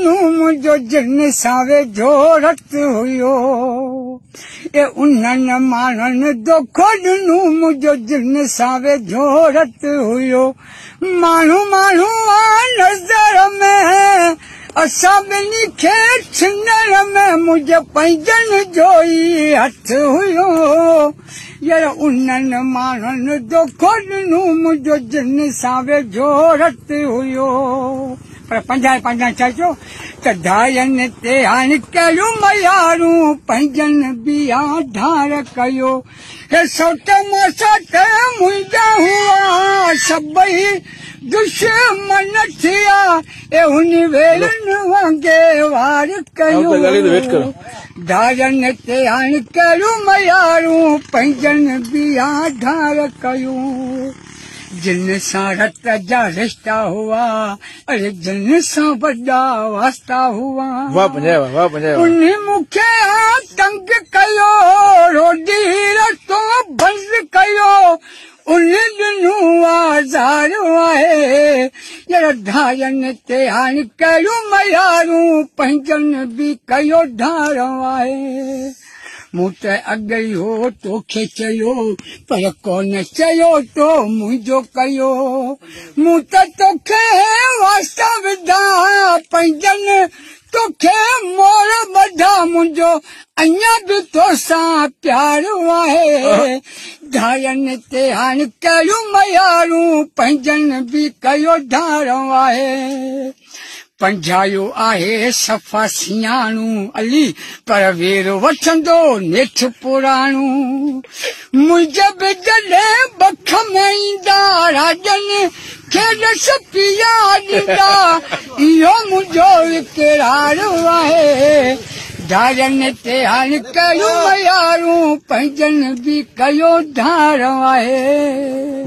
मुंहिंजो जिन सां वेझो रत हुयो ए उन्हनि माण्हुनि दोखो ॾिनो मुंहिंजो जिन सां वेझो रत हुयो माण्हू माण्हू नज़र में असां ॿिन्ही खे छिनण में मुंहिंजे पंहिंजनि जो ई हथ हुयो यार उन्हनि माण्हुनि दोखो ॾिनो मुंहिंजो जिन सां वेझो रत हुयो पर पंजा चइजो त धायनि ते हाणे कहिड़ियूं मयारूं पंहिंजनि बिया ढार कयो हे सौट मोसा त मुंहिंजा हुआ सभई दुश्मन थिया ए हुन वेलनि वांगे वार कयो धायनि ते हाणे कहिड़ियूं मयारूं पंहिंजनि बिया ढार कयो जिन सां रत जा रिश्ता हुआ अरे जिन सां वॾा वास्ता हुआ उन मूंखे तंग कयो रोडी रस्तो बंदि कयो उन ॾिनो आज़ार आहे यार धायनि ते हाणे कहिड़ियूं मयारूं पंहिंजनि बि कयो ढार आहे मूं त अॻई हो तोखे चयो पर कोन चयो तो मुंहिंजो कयो मूं त तोखे वास्ता विधा पंहिंजनि तोखे मोर ॿधा मुंहिंजो अञा बि तोसां प्यार आहे धायनि ते हाणे कहिड़ियूं मयारूं पंहिंजनि बि कयो ढार आहे पंझायो आहे सफ़ा सियाणू अली पर वेर वठंदो नेठ पुराणू मुंहिंजे बि जॾहिं बख में ईंदा राजनि खे रस पिया ॾींदा इहो मुंहिंजो इक़रार आहे धायनि ते हाणे कहिड़ियूं मयारूं पंहिंजनि बि कयो ढार आहे